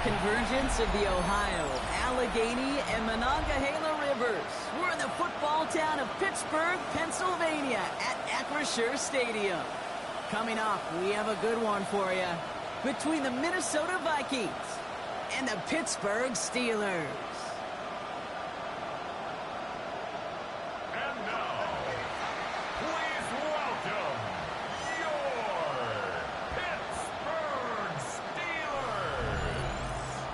convergence of the Ohio, Allegheny, and Monongahela rivers. We're in the football town of Pittsburgh, Pennsylvania at Acrisure Stadium. Coming up, we have a good one for you. Between the Minnesota Vikings and the Pittsburgh Steelers. And now, please welcome your Pittsburgh Steelers.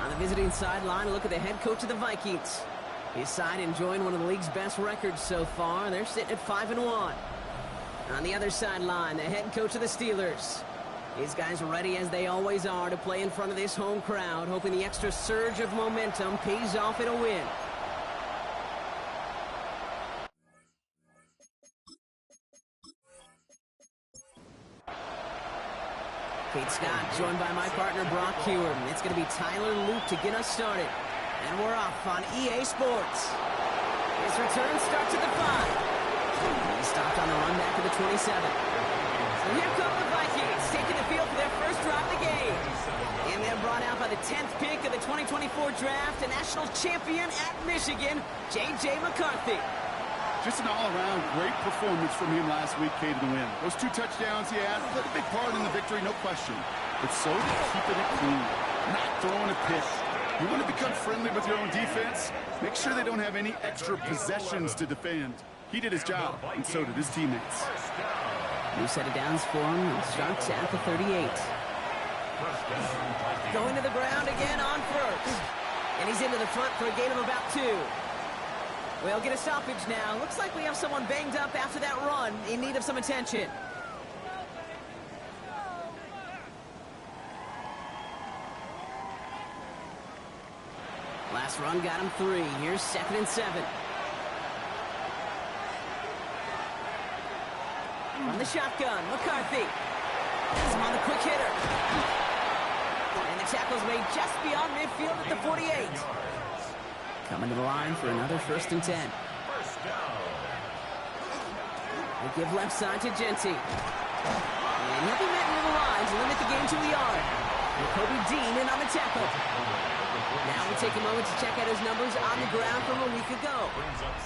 On the visiting sideline, a look at the head coach of the Vikings. His side enjoying one of the league's best records so far. They're sitting at 5-1. On the other sideline, the head coach of the Steelers. These guys are ready, as they always are, to play in front of this home crowd, hoping the extra surge of momentum pays off in a win. Kate Scott, joined by my partner, Brock Hewer. It's going to be Tyler Luke to get us started. And we're off on EA Sports. His return starts at the 5. He stopped on the run back to the 27. So here come the Vikings, taking the field for their first drive of the game. And they're brought out by the 10th pick of the 2024 draft, a national champion at Michigan, J.J. McCarthy. Just an all-around great performance from him last week, Kate, to win. Those 2 touchdowns he had played a big part in the victory, no question. But so did keeping it clean, not throwing a pick. You want to become friendly with your own defense? Make sure they don't have any extra possessions to defend. He did his job, and so did his teammates. New set of downs for him. It starts at the 38. Going to the ground again on first. And he's into the front for a gain of about 2. We'll get a stoppage now. Looks like we have someone banged up after that run, in need of some attention. Last run got him 3. Here's 2nd and 7. From the shotgun, McCarthy. Has him on the quick hitter. And the tackle's made just beyond midfield at the 48. Coming to the line for another 1st and 10. They give left side to Genty. And he'll be met near the line to limit the game to a yard. Kobe Dean in on the tackle. Now we'll take a moment to check out his numbers on the ground from a week ago.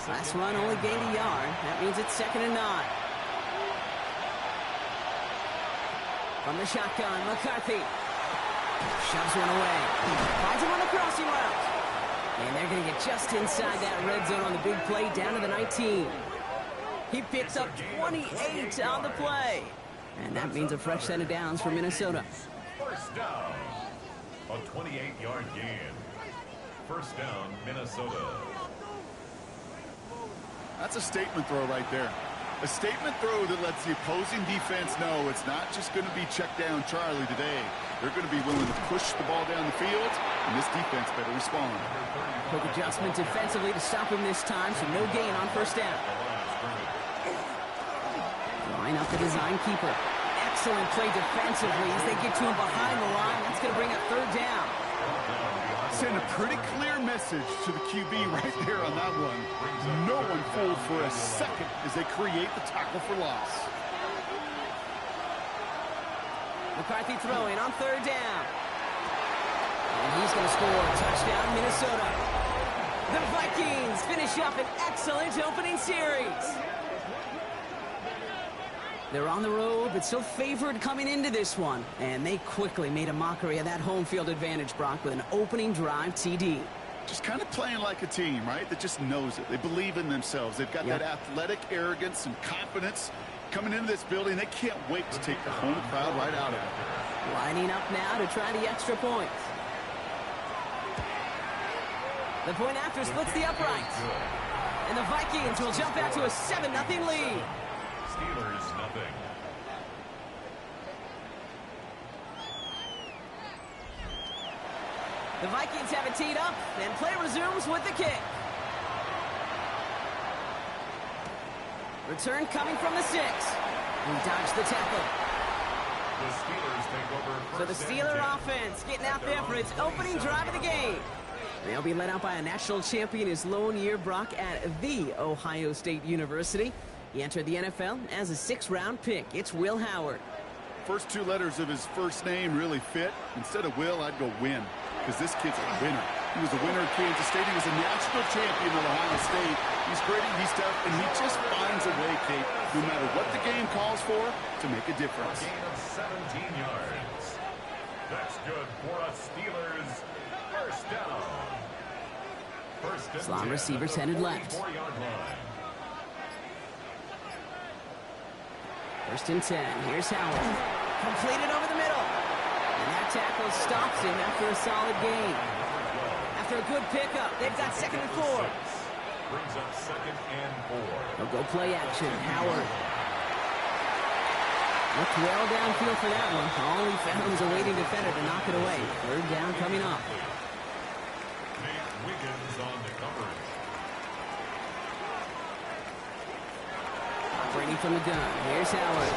Last run only gained a yard. That means it's 2nd and 9. From the shotgun, McCarthy. Shoves one away. Finds him on the crossing route. And they're going to get just inside that red zone on the big play, down to the 19. He picks up 28 on the play. And that means a fresh set of downs for Minnesota. First down. A 28-yard gain. First down, Minnesota. That's a statement throw right there. A statement throw that lets the opposing defense know it's not just going to be check down Charlie today. They're going to be willing to push the ball down the field, and this defense better respond. Quick adjustment defensively to stop him this time, so no gain on first down. Line up the design keeper. Excellent play defensively as they get to him behind the line. That's going to bring up 3rd down. Send a pretty clear message to the QB right there on that one. No one fooled for a second as they create the tackle for loss. McCarthy throwing on 3rd down. And he's going to score. Touchdown, Minnesota. The Vikings finish up an excellent opening series. They're on the road, but still favored coming into this one. And they quickly made a mockery of that home field advantage, Brock, with an opening drive TD. Just kind of playing like a team, right? That just knows it. They believe in themselves. They've got that athletic arrogance and confidence coming into this building. They can't wait to take the home crowd right out of it. Lining up now to try the extra point. The point after splits the uprights. And the Vikings will jump out to a 7-0 lead. Steelers, nothing. The Vikings have it teed up, and play resumes with the kick. Return coming from the 6. He dodged the tackle. The Steelers take over. So the Steeler offense getting out there for its opening drive of the game. They'll be led out by a national champion his lone year, Brock, at the Ohio State University. He entered the NFL as a 6th-round pick. It's Will Howard. First two letters of his first name really fit. Instead of Will, I'd go Win, because this kid's a winner. He was a winner at Kansas State. He was a national champion at Ohio State. He's gritty, he's tough, and he just finds a way, Kate, no matter what the game calls for, to make a difference. A gain of 17 yards. That's good for a Steelers first down. First and Slot 10 receivers at the headed left. 44-yard line. First and 10. Here's Howard. Completed over the middle. And that tackle stops him after a solid gain. After a good pickup, they've got second and 4. Brings up second and 4. They'll go play action. Howard. Looked well downfield for that one. All he found was a waiting defender to knock it away. Third down coming up. Nate Wiggins on the coverage. Operating from the gun. Here's Howard.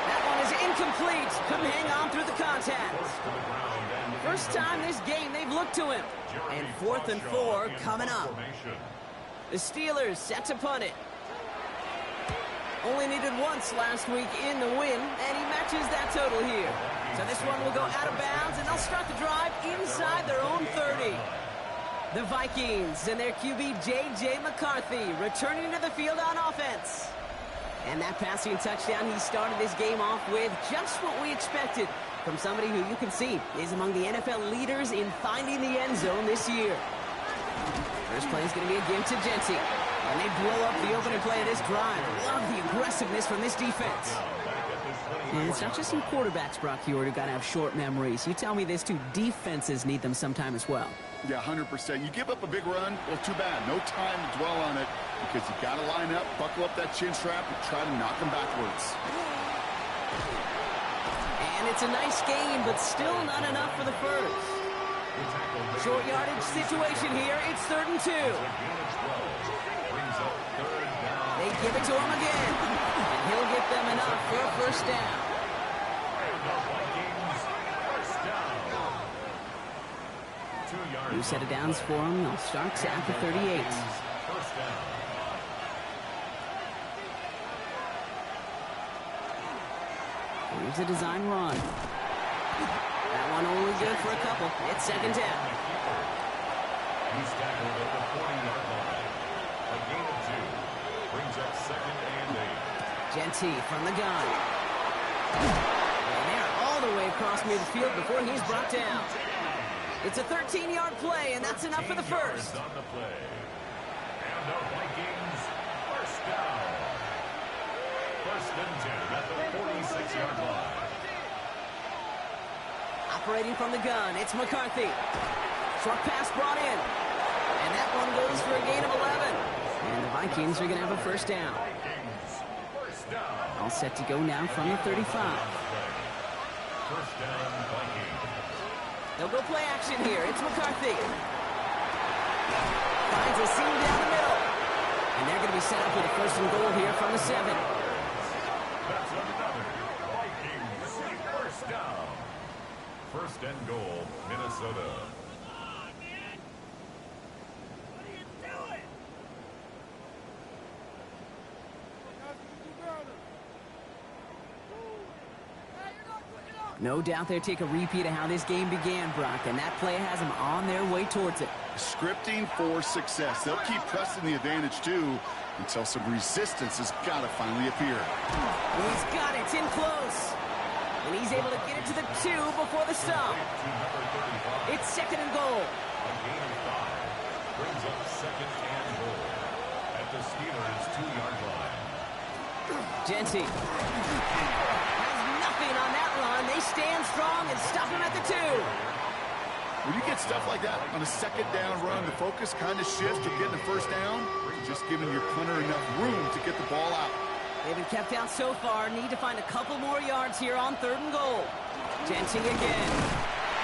That one is incomplete. Couldn't hang on through the contact. First time this game they've looked to him. And fourth and 4 coming up. The Steelers set to punt it. Only needed once last week in the win, and he matches that total here. So this one will go out of bounds, and they'll start the drive inside their own 30. The Vikings and their QB J.J. McCarthy returning to the field on offense. And that passing touchdown he started this game off with, just what we expected from somebody who you can see is among the NFL leaders in finding the end zone this year. First play is going to be a give to Genty. And they blow up the opening play of this drive. Love the aggressiveness from this defense. And it's not just some quarterbacks, Brock Hewitt, who got to have short memories. You tell me this two defenses need them sometime as well. Yeah, 100%. You give up a big run, well, too bad. No time to dwell on it because you got to line up, buckle up that chin strap, and try to knock them backwards. And it's a nice game, but still not enough for the first. Short yardage situation here. It's 3rd and 2. They give it to him again. And he'll get them enough for a first down. New set of downs for him. They'll start at the 38. Here's a design run. That one only good for a couple. It's 2nd down. He's tackled at the 40-yard line. A gain of 2. Brings up 2nd and 8. Genty from the gun. And they're all the way across midfield before he's brought down. It's a 13-yard play, and that's enough for the first. On the play. And the Vikings first down. 1st and 10 at the 46-yard line. Operating from the gun, it's McCarthy. Short pass brought in. And that one goes for a gain of 11. And the Vikings are going to have a first down. All set to go now from the 35. First down, Vikings. They'll go play action here. It's McCarthy. Finds a seam down the middle. And they're going to be set up with a 1st and goal here from the 7. That's another Vikings first down. 1st and goal, Minnesota. No doubt they'll take a repeat of how this game began, Brock, and that play has them on their way towards it. Scripting for success. They'll keep pressing the advantage, too, until some resistance has got to finally appear. He's got it. It's in close. And he's able to get it to the 2 before the stop. It's 2nd and goal. A gain of 5. Brings up 2nd and goal at the Steelers' 2-yard line. Genty has nothing on that run. They stand strong and stop him at the 2. When you get stuff like that on a 2nd down run, the focus kind of shifts to getting a first down, just giving your punter enough room to get the ball out. They've been kept out so far. Need to find a couple more yards here on 3rd and goal. Genty again.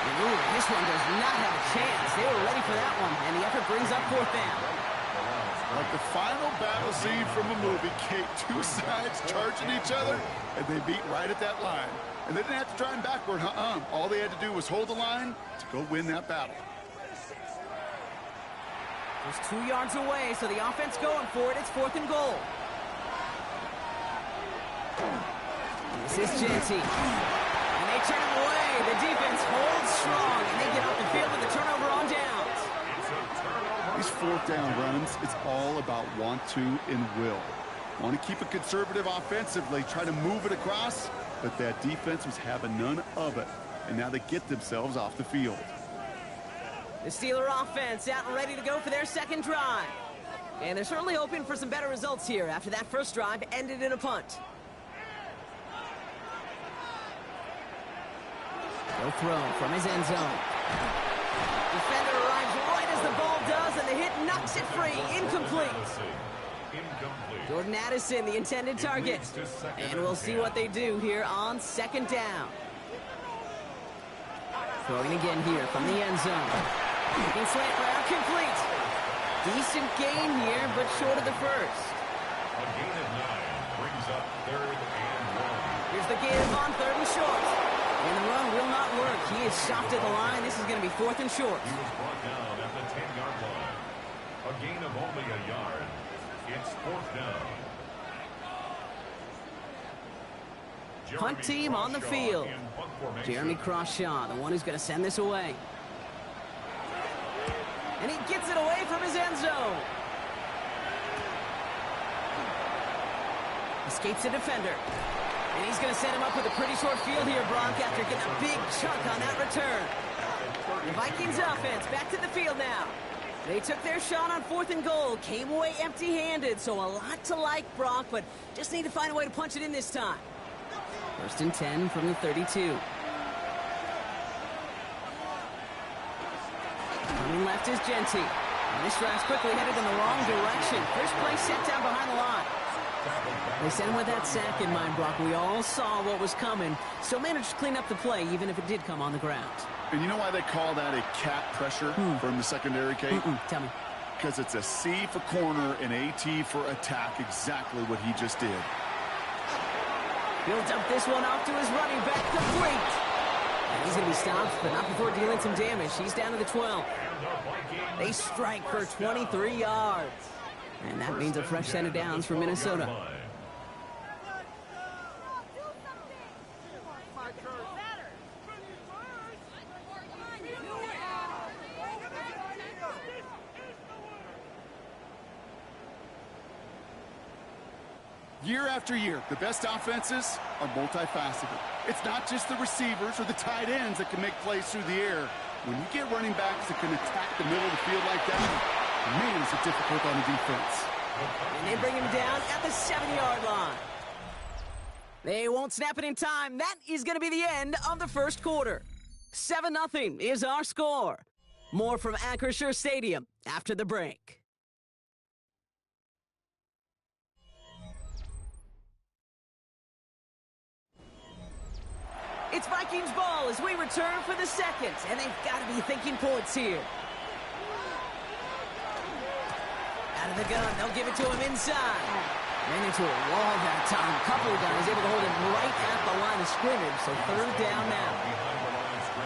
And ooh, this one does not have a chance. They were ready for that one, and the effort brings up 4th down. Like the final battle scene from a movie, Kate, 2 sides charging each other, and they beat right at that line. And they didn't have to drive backward, All they had to do was hold the line to go win that battle. Just 2 yards away, so the offense going for it. It's 4th and goal. This is Genty. And they turn him away. The defense holds strong, and they get off the field with a turnover on downs. These fourth down runs, it's all about want to and will. Want to keep it conservative offensively, try to move it across, but that defense was having none of it. And now they get themselves off the field. The Steeler offense out and ready to go for their second drive. And they're certainly hoping for some better results here after that first drive ended in a punt. He'll throw from his end zone. Defender arrives right as the ball does, and the hit knocks it free. Incomplete. Jordan Addison, the intended target. And we'll see what they do here on second down. Throwing again here from the end zone. Looking slant route, complete. Decent gain here, but short of the first. A gain of 9 brings up 3rd and 1. Here's the give on 3rd and short. And the run will not work. He is stopped at the line. This is going to be 4th and short. He was brought down at the 10-yard line. A gain of only a yard. It's 4th down. Punt team on the field. Jeremy Crawshaw, the one who's going to send this away. And he gets it away from his end zone. Escapes the defender. And he's going to set him up with a pretty short field here, Brock, after getting a big chunk on that return. The Vikings offense back to the field now. They took their shot on 4th and goal, came away empty-handed, so a lot to like, Brock, but just need to find a way to punch it in this time. 1st and 10 from the 32. Coming left is Genty. And this drive's quickly headed in the wrong direction. First play set down behind the line. They sent him with that sack in mind, Brock. We all saw what was coming, so managed to clean up the play, even if it did come on the ground. And you know why they call that a cat pressure from the secondary, Kate? Tell me. Because it's a C for corner and AT for attack, exactly what he just did. He'll dump this one off to his running back, complete. And he's going to be stopped, but not before dealing some damage. He's down to the 12. They strike for 23 yards. And that means a fresh set of downs for Minnesota. Year after year, the best offenses are multifaceted. It's not just the receivers or the tight ends that can make plays through the air. When you get running backs that can attack the middle of the field like that, man, is it difficult on the defense. And they bring him down at the 7-yard line. They won't snap it in time. That is going to be the end of the first quarter. 7-0 is our score. More from Acrisure Stadium after the break. It's Vikings ball as we return for the second, and they've got to be thinking points here. Out of the gun, they'll give it to him inside. Ran into a wall that time. A couple of guys able to hold him right at the line of scrimmage, so 3rd down now.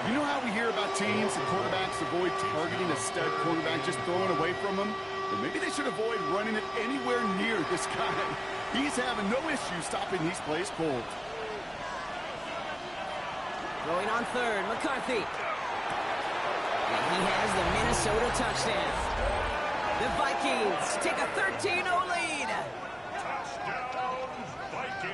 You know how we hear about teams and quarterbacks avoid targeting a stud quarterback, just throwing away from him? Well, maybe they should avoid running it anywhere near this guy. He's having no issue stopping these plays cold. Throwing on 3rd, McCarthy. And he has the Minnesota touchdown. The Vikings take a 13-0 lead.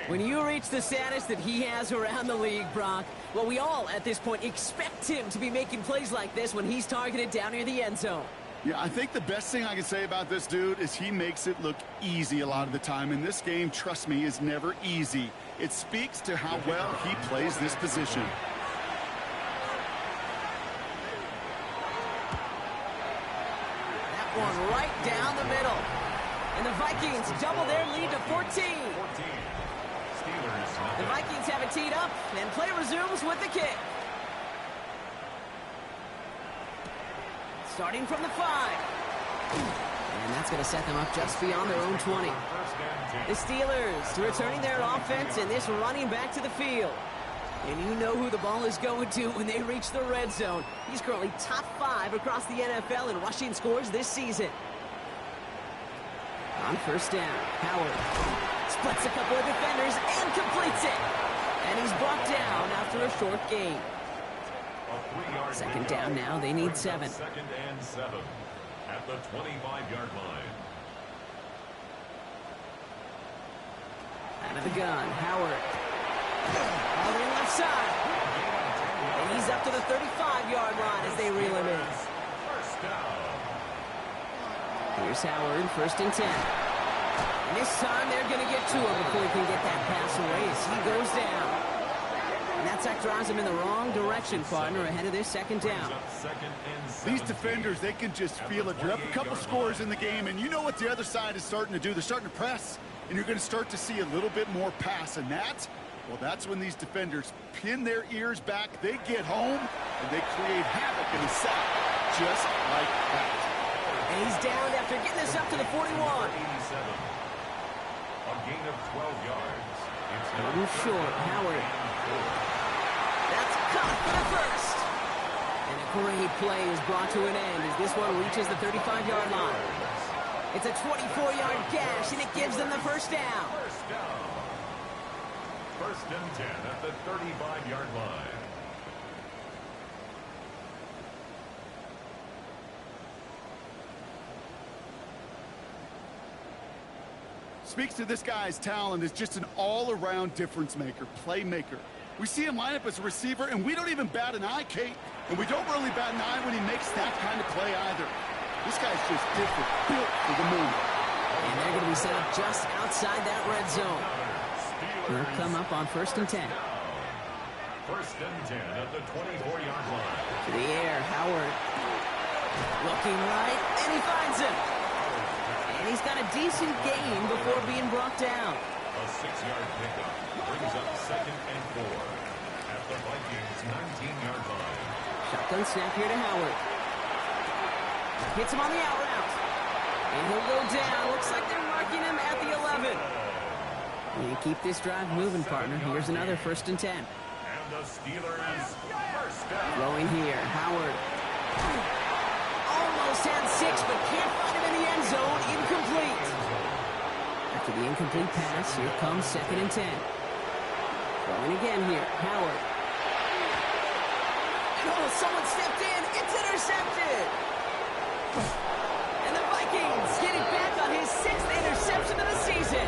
When you reach the status that he has around the league, Brock, well, we all at this point expect him to be making plays like this when he's targeted down near the end zone. Yeah, I think the best thing I can say about this dude is he makes it look easy a lot of the time. And this game, trust me, is never easy. It speaks to how well he plays this position. One right down the middle. And the Vikings double their lead to 14. The Vikings have it teed up, and play resumes with the kick. Starting from the 5. And that's going to set them up just beyond their own 20. The Steelers returning their offense, and this running back to the field. And you know who the ball is going to when they reach the red zone. He's currently top 5 across the NFL in rushing scores this season. On 1st down, Howard Splits a couple of defenders and completes it. And he's brought down after a short gain. Second down now. They need 7. Second and 7 at the 25-yard line. Out of the gun, Howard. On the left side. And he's up to the 35-yard line as they reel him in. First down. Here's Howard, 1st and 10. And this time they're going to get to him before he can get that pass away as he goes down. And that sack drives him in the wrong direction, partner, ahead of this second down. These defenders, they can just feel it. You're up a couple scores in the game, and you know what the other side is starting to do. They're starting to press, and you're going to start to see a little bit more pass. And that, well, that's when these defenders pin their ears back. They get home, and they create havoc in the sack, just like that. And he's down after getting this up to the 41. A gain of 12 yards. A little short, Howard. That's caught for the first. And a great play is brought to an end as this one reaches the 35-yard line. It's a 24-yard gash, and it gives them the first down. First down. 1st and 10 at the 35-yard line. Speaks to this guy's talent as just an all-around difference maker, playmaker. We see him line up as a receiver, and we don't even bat an eye, Kate. And we don't really bat an eye when he makes that kind of play either. This guy's just different, built for the moment. And they're going to be set up just outside that red zone. They'll come up on 1st and 10. 1st and 10 at the 24-yard line. To the air, Howard. Looking right, and he finds him. And he's got a decent gain before being brought down. A 6-yard pickup brings up 2nd and 4 at the Vikings' 19-yard line. Shotgun snap here to Howard. Hits him on the out route. And he'll go down. Looks like they're marking him at the 11. You keep this drive moving, partner. Here's another 1st and 10. And the Steelers first down. Throwing here, Howard. Almost had 6, but can't find him in the end zone. Incomplete. After the incomplete pass, here comes 2nd and 10. Throwing again here, Howard. And oh, someone stepped in. It's intercepted. And the Vikings get it back on his 6th interception of the season.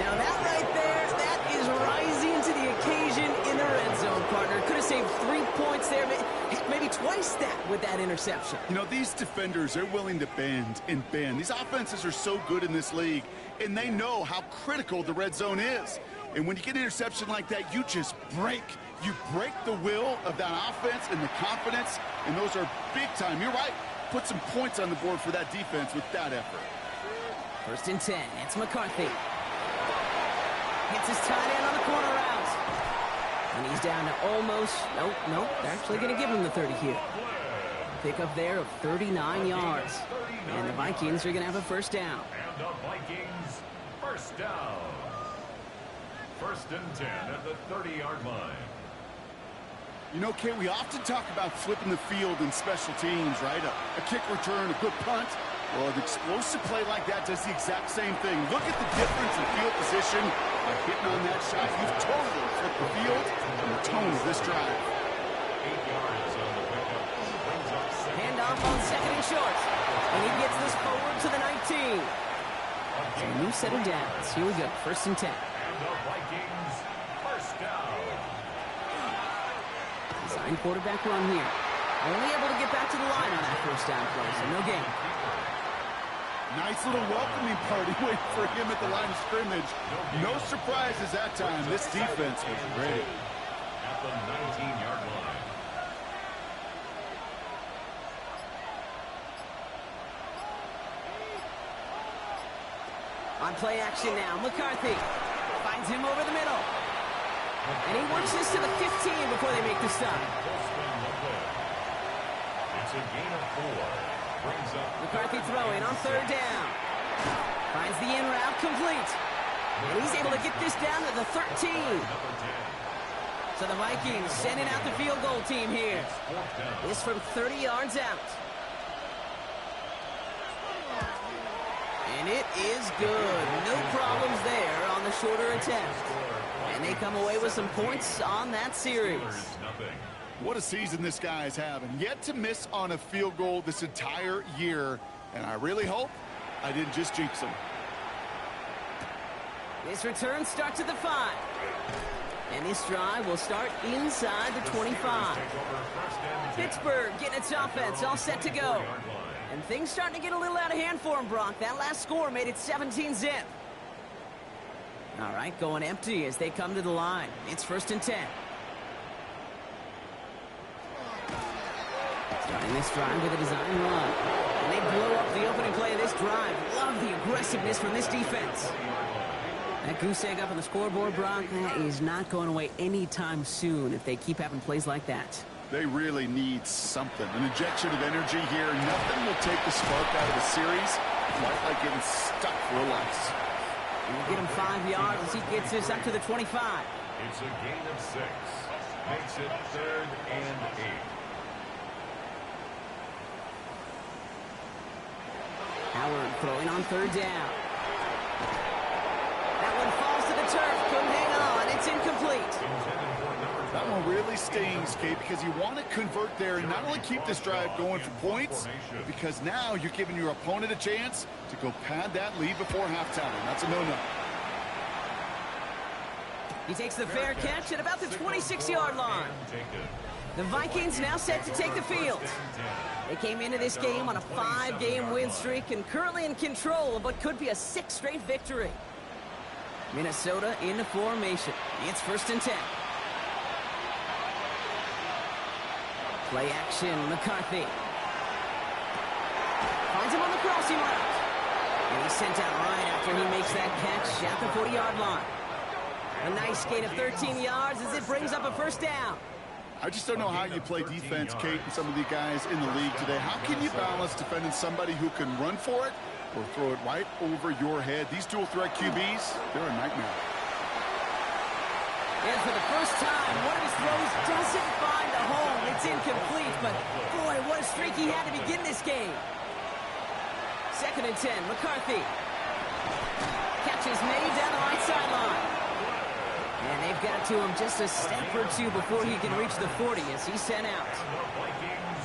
Now that right there, that is rising to the occasion in the red zone, partner. Could have saved 3 points there, maybe twice that with that interception. You know, these defenders, they're willing to bend and bend. These offenses are so good in this league, and they know how critical the red zone is. And when you get an interception like that, you just break. You break the will of that offense and the confidence, and those are big time. You're right. Put some points on the board for that defense with that effort. 1st and 10. It's McCarthy. Hits his tight end on the corner route. And he's down to almost, nope, they're actually going to give him the 30 here. Pickup there of 39 yards. And the Vikings are going to have a 1st down. And the Vikings first down. 1st and 10 at the 30-yard line. You know, Kate, we often talk about flipping the field in special teams, right? A kick return, a good punt. Well, an explosive play like that does the exact same thing. Look at the difference in field position by hitting on that shot. You've totally flipped the field and the tone of this drive. 8 yards on the pickup. Brings up 2nd. Handoff on 2nd and short. And he gets this forward to the 19. So a new set of downs. Here we go, 1st and 10. And the Vikings first down. Design quarterback run here. Only able to get back to the line on that 1st down play, so no gain. Nice little welcoming party waiting for him at the line of scrimmage. No surprises that time. This defense was great. At the 19-yard line. On play action now, McCarthy finds him over the middle. And he works this to the 15 before they make the stop. It's a gain of 4. Brings up McCarthy throwing on 3rd down. Finds the in route complete. And he's able to get this down to the 13. So the Vikings sending out the field goal team here. This from 30 yards out. And it is good. No problems there. a shorter attempt. And they come away with some points on that series. What a season this guy is having. Yet to miss on a field goal this entire year. And I really hope I didn't just jinx him. This return starts at the 5. And this drive will start inside the 25. Pittsburgh getting its offense all set to go. And things starting to get a little out of hand for him, Brock. That last score made it 17-zip. All right, going empty as they come to the line. It's 1st and 10. Starting this drive with a design run. And they blow up the opening play of this drive. Love the aggressiveness from this defense. That goose egg up on the scoreboard, Brock, that is not going away anytime soon if they keep having plays like that. They really need something. An injection of energy here. Nothing will take the spark out of the series quite like getting stuck for a loss. We'll get him 5 yards as he gets this up to the 25. It's a gain of 6. Makes it 3rd and 8. Howard throwing on 3rd down. That one falls to the turf. Couldn't hang on. It's incomplete. That one really stings, Kate, because you want to convert there and not only keep this drive going for points, because now you're giving your opponent a chance to go pad that lead before halftime. That's a no-no. He takes the fair catch at about the 26-yard line. The Vikings now set to take the field. They came into this game on a 5-game win streak and currently in control of what could be a 6th straight victory. Minnesota into formation. It's 1st and 10. Play action, McCarthy. Finds him on the crossing route. And he's sent out right after he makes that catch at the 40-yard line. A nice gain of 13 yards as it brings up a 1st down. I just don't know how you play defense, Kate, and some of the guys in the league today. How can you balance defending somebody who can run for it or throw it right over your head? These dual-threat QBs, they're a nightmare. And for the first time, one of his throws doesn't find a home. It's incomplete, but boy, what a streak he had to begin this game. 2nd and 10, McCarthy. Catch is made down the right sideline. And they've got to him just a step or two before he can reach the 40 as he's sent out.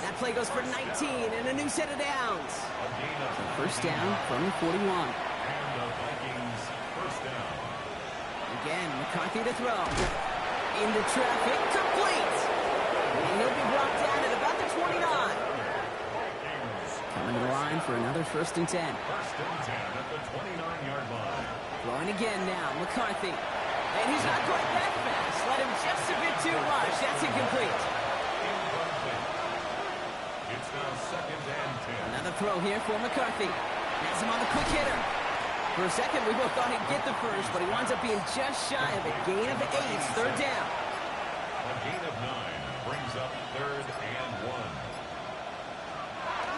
That play goes for 19 and a new set of downs. So 1st down from the 41. Again, McCarthy to throw. Into traffic, complete. And he'll be brought down at about the 29. Coming to the line for another 1st and 10. 1st and 10 at the 29-yard line. Throwing again now, McCarthy. And he's not quite that fast. Let him just a bit too much. That's incomplete. It's now 2nd and 10. Another throw here for McCarthy. Has him on the quick hitter. For a second, we both thought he'd get the first, but he winds up being just shy of a gain of 8. 3rd down. A gain of 9 brings up 3rd and 1.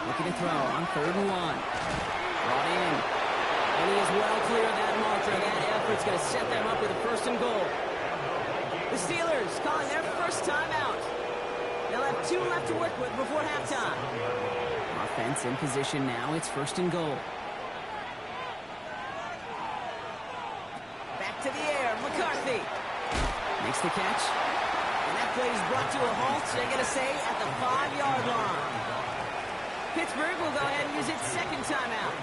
Looking to throw on 3rd and 1. Brought in. And he is well clear of that marker. That effort's going to set them up with a 1st and goal. The Steelers calling their first timeout. They'll have 2 left to work with before halftime. Offense in position now. It's 1st and goal. Back to the air. McCarthy makes the catch. And that play is brought to a halt, they're going to say, at the 5-yard line. Pittsburgh will go ahead and use its 2nd timeout.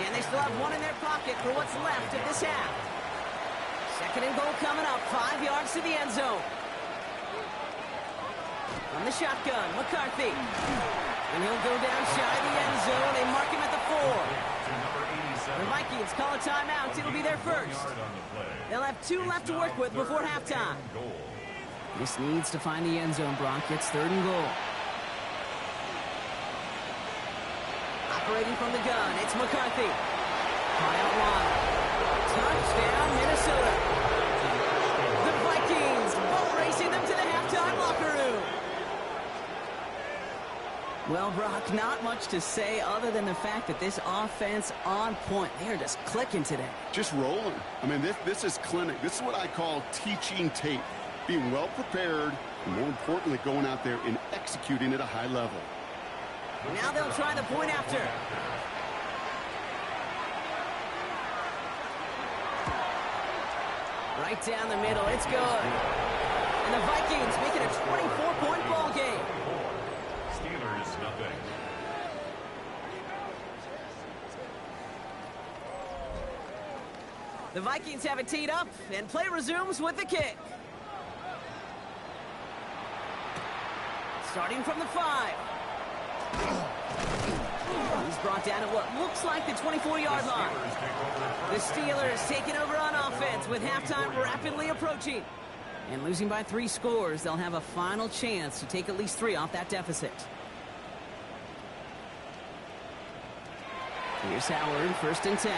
And they still have 1 in their pocket for what's left of this half. 2nd and goal coming up, 5 yards to the end zone. From the shotgun, McCarthy. And he'll go down shy of the end zone. They mark him at the 4. The Vikings call a timeout. It'll be their first. They'll have 2 left to work with before halftime. This needs to find the end zone, Brock. It's 3rd and goal. Operating from the gun, it's McCarthy. Caught out wide. Touchdown, Minnesota. The Vikings boat racing them to the halftime locker room. Well, Brock, not much to say other than the fact that this offense on point. They are just clicking today. Just rolling. I mean, this is clinic. This is what I call teaching tape. Being well prepared, and more importantly, going out there and executing at a high level. Now they'll try the point after. Right down the middle. It's good. And the Vikings make it a 24-point ball game. Steelers, nothing. The Vikings have it teed up, and play resumes with the kick. Starting from the 5. He's brought down at what looks like the 24-yard line. The Steelers taking over on offense with halftime rapidly approaching. And losing by 3 scores, they'll have a final chance to take at least 3 off that deficit. Here's Howard, 1st and 10.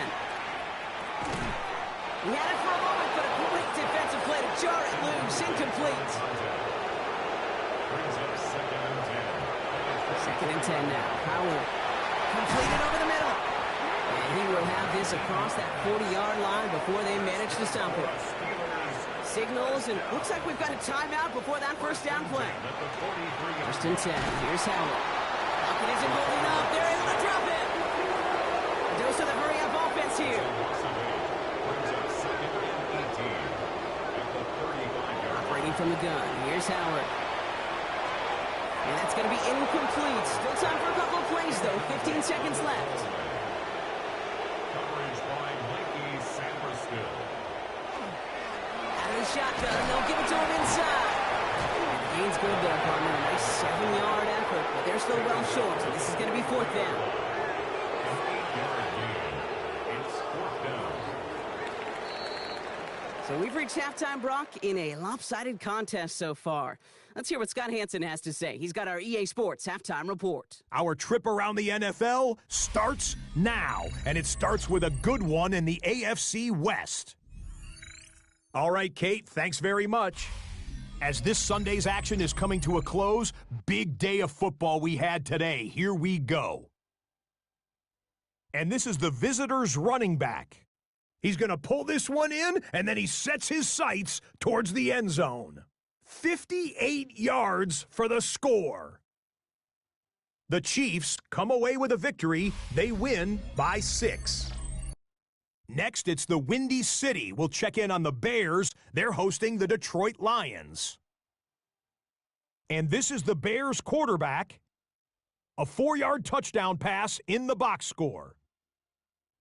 He had it for a moment, but a great defensive play to jar it loose. Incomplete. Brings up 2nd and 10. 2nd and 10 now. Howard completed over the middle. And he will have this across that 40-yard line before they manage to stop it. Signals, and looks like we've got a timeout before that first down play. 1st and 10. Here's Howard. Pocket isn't holding up. They're able to drop it. A dose of the hurry-up offense here. Operating from the gun. Here's Howard. And that's going to be incomplete. Still time for a couple of plays, though. 15 seconds left. Coverage by Mikey Sanderskill. Out of the shotgun, and they'll give it to him inside. And the gain's good there, partner. A nice 7-yard effort, but they're still well short. So this is going to be 4th down. An 8-yard gain. It's 4th down. So we've reached halftime, Brock, in a lopsided contest so far. Let's hear what Scott Hansen has to say. He's got our EA Sports halftime report. Our trip around the NFL starts now, and it starts with a good one in the AFC West. All right, Kate, thanks very much. As this Sunday's action is coming to a close, big day of football we had today. Here we go. And this is the visitors' running back. He's going to pull this one in, and then he sets his sights towards the end zone. 58 yards for the score. The Chiefs come away with a victory. They win by 6. Next, it's the Windy City. We'll check in on the Bears. They're hosting the Detroit Lions. And this is the Bears quarterback. A 4-yard touchdown pass in the box score.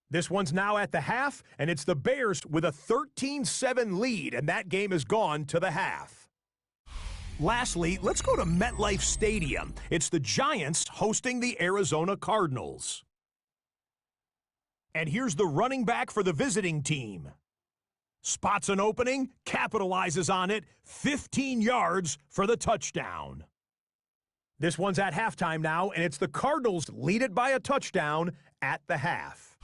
This one's now at the half, and it's the Bears with a 13-7 lead, and that game is gone to the half. Lastly, let's go to MetLife Stadium. It's the Giants hosting the Arizona Cardinals. And here's the running back for the visiting team. Spots an opening, capitalizes on it, 15 yards for the touchdown. This one's at halftime now, and it's the Cardinals lead it by a touchdown at the half.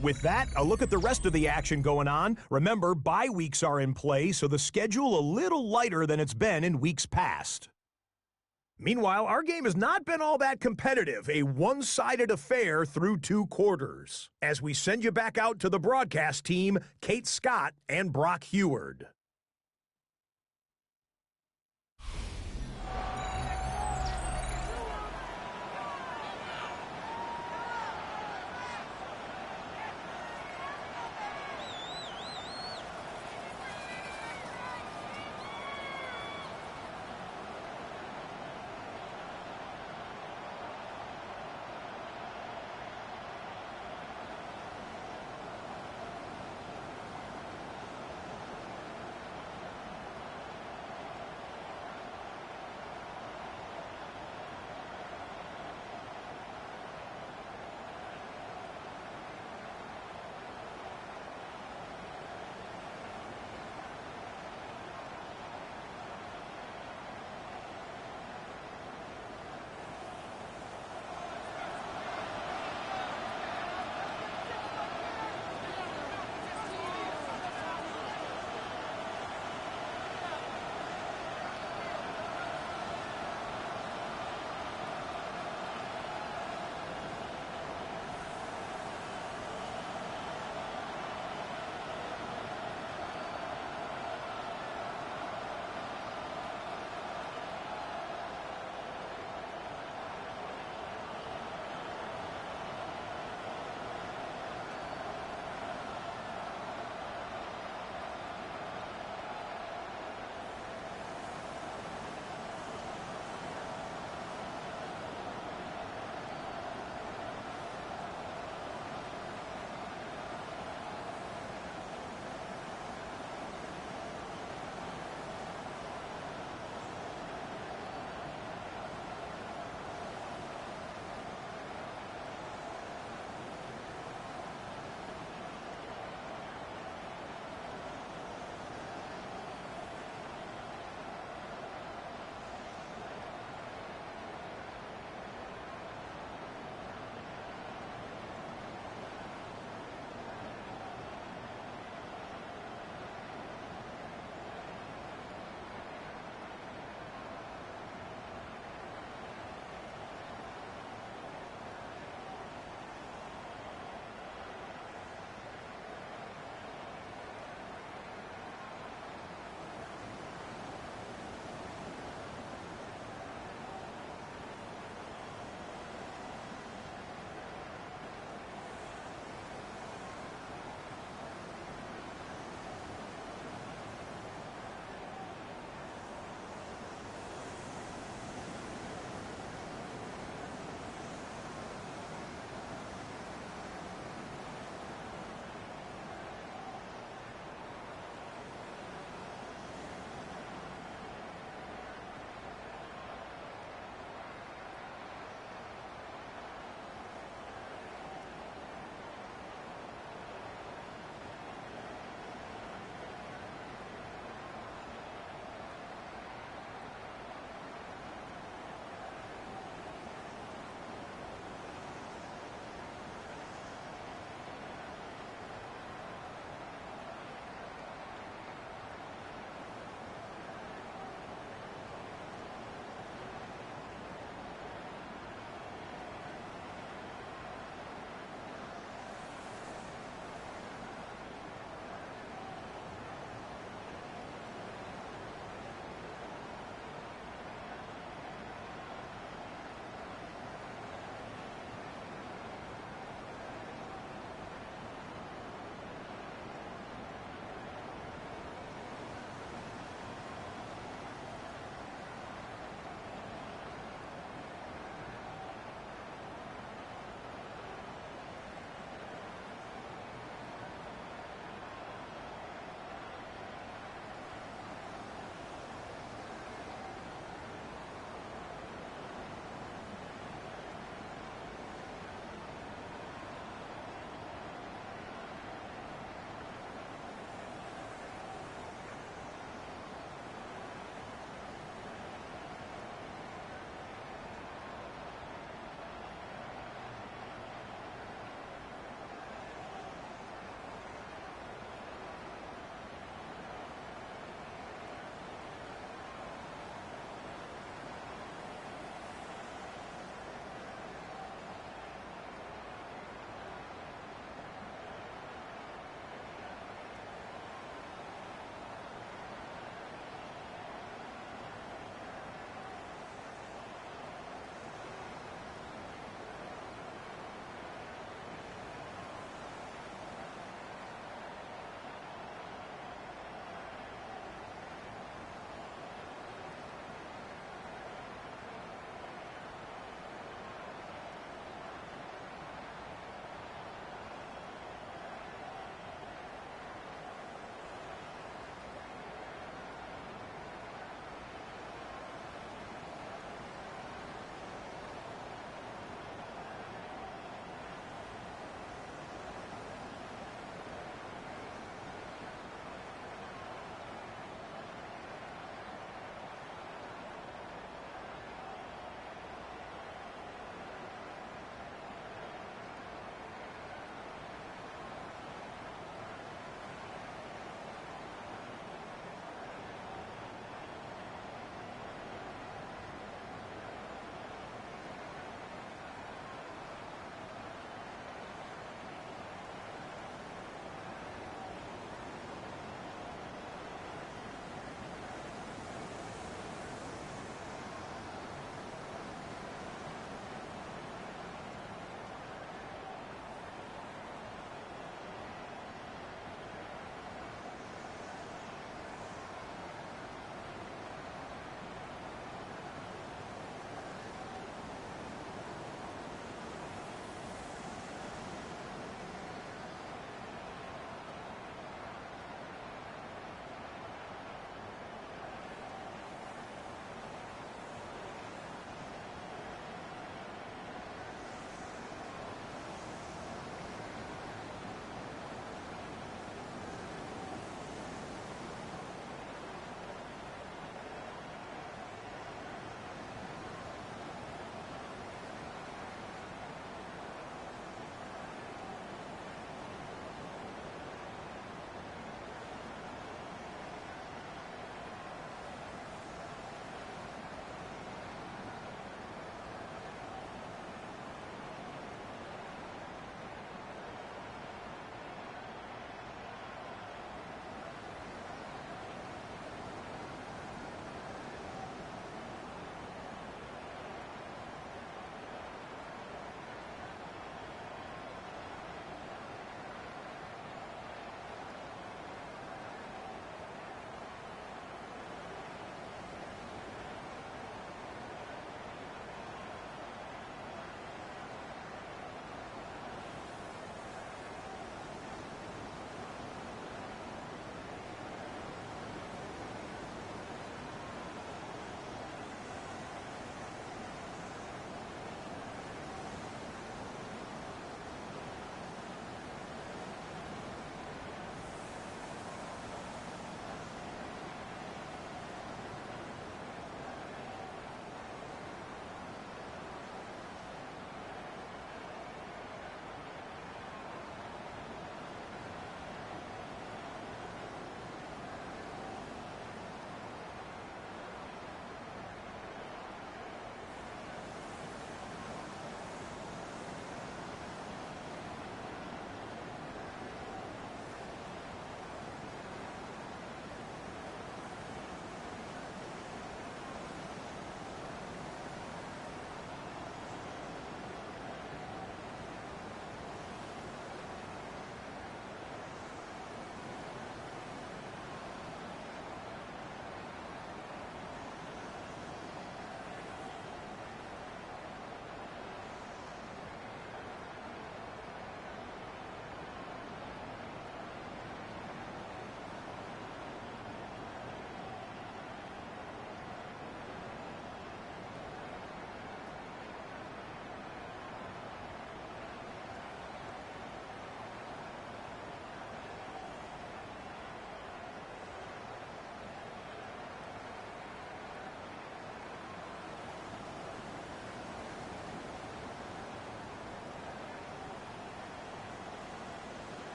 With that, a look at the rest of the action going on. Remember, bye weeks are in play, so the schedule a little lighter than it's been in weeks past. Meanwhile, our game has not been all that competitive, a one-sided affair through 2 quarters. As we send you back out to the broadcast team, Kate Scott and Brock Heward.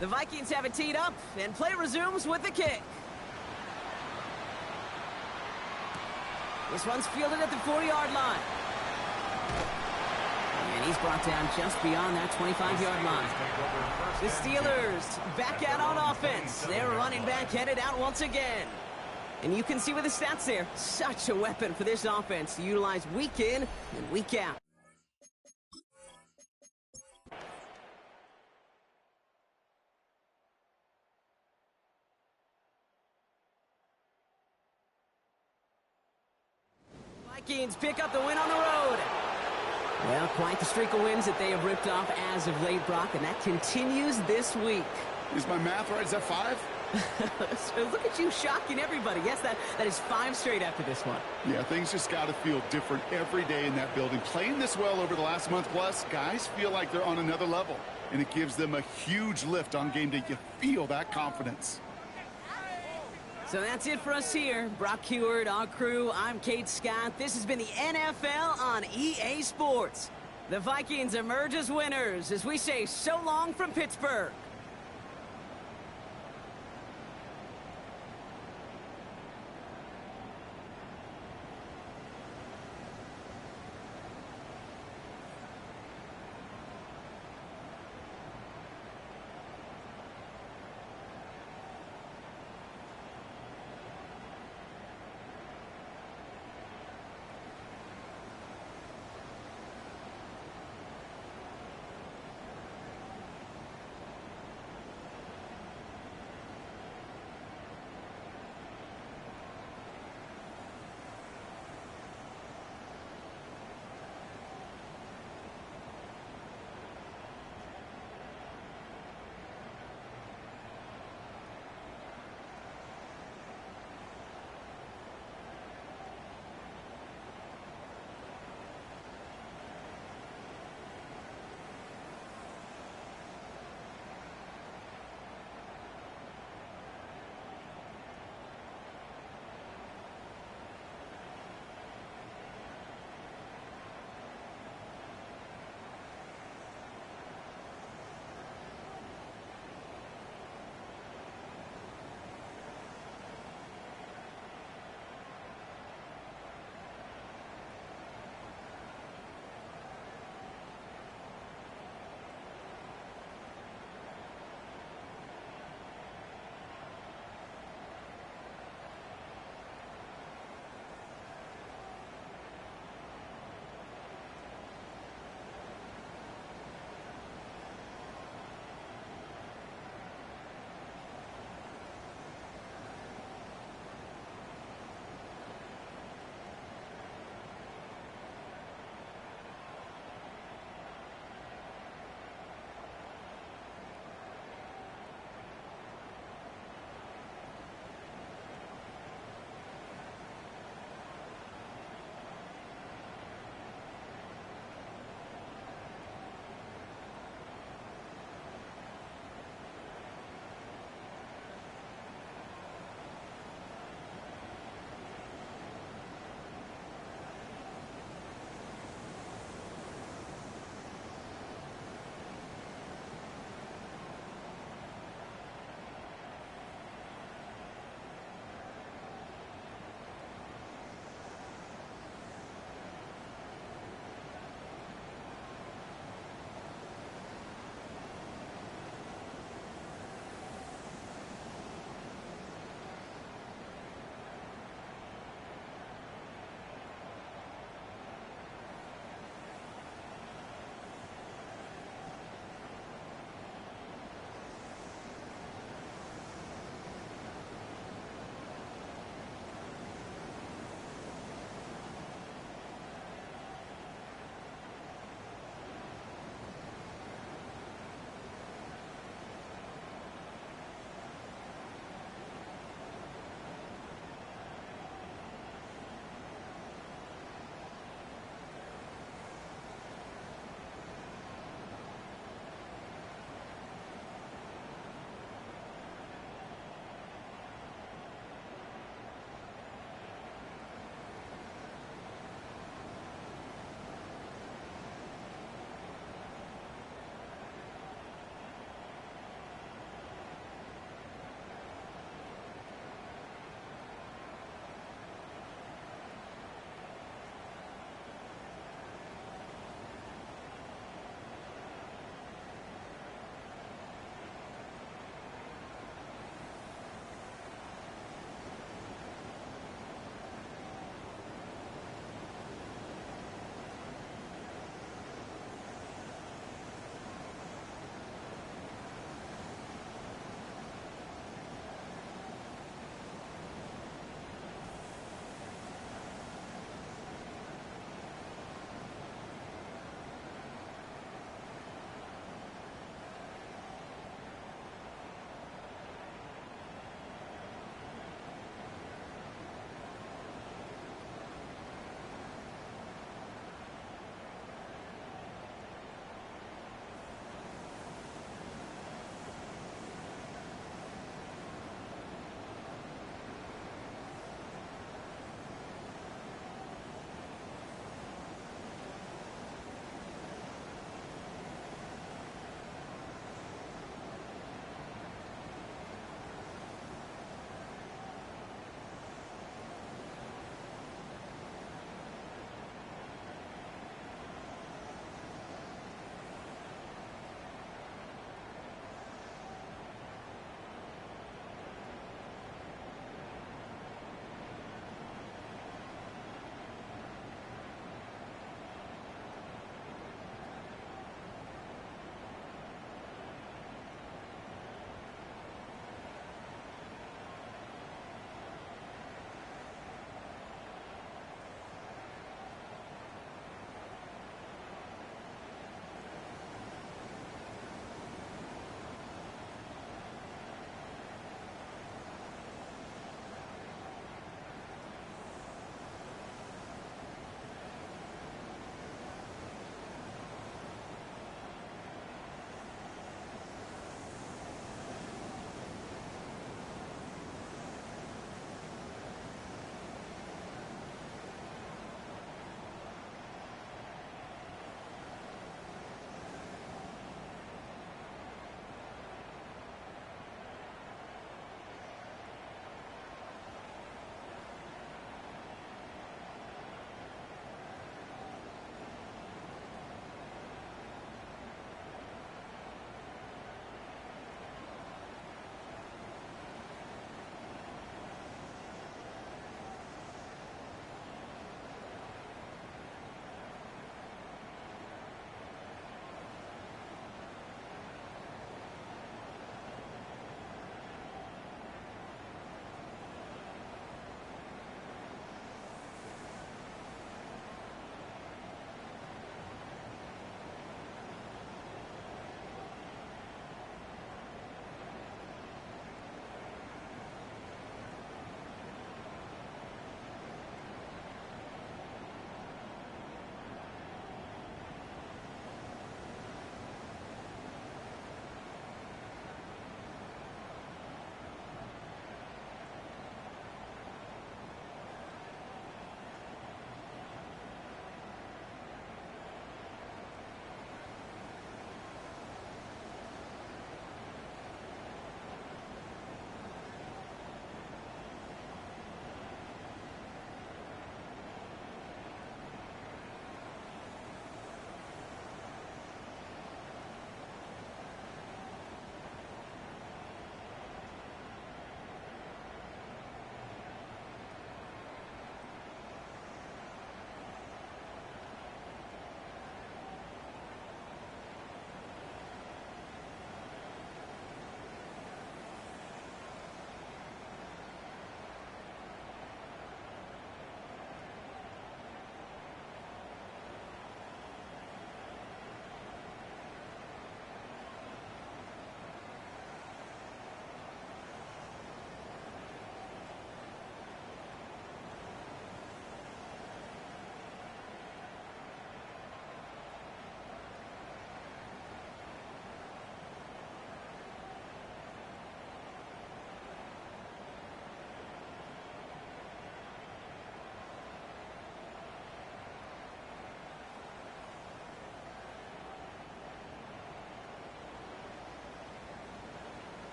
The Vikings have it teed up, and play resumes with the kick. This one's fielded at the 40-yard line. And he's brought down just beyond that 25-yard line. The Steelers back out on offense. Their running back headed out once again. And you can see with the stats there, such a weapon for this offense to utilize week in and week out. Vikings pick up the win on the road. Well, quite the streak of wins that they have ripped off as of late, Brock, and that continues this week. Is my math right? Is that 5? So look at you shocking everybody. Yes, that is 5 straight after this one. Yeah, things just got to feel different every day in that building. Playing this well over the last month plus, guys feel like they're on another level, and it gives them a huge lift on game day. You feel that confidence. So that's it for us here. Brock Heward, our crew, I'm Kate Scott. This has been the NFL on EA Sports. The Vikings emerge as winners as we say so long from Pittsburgh.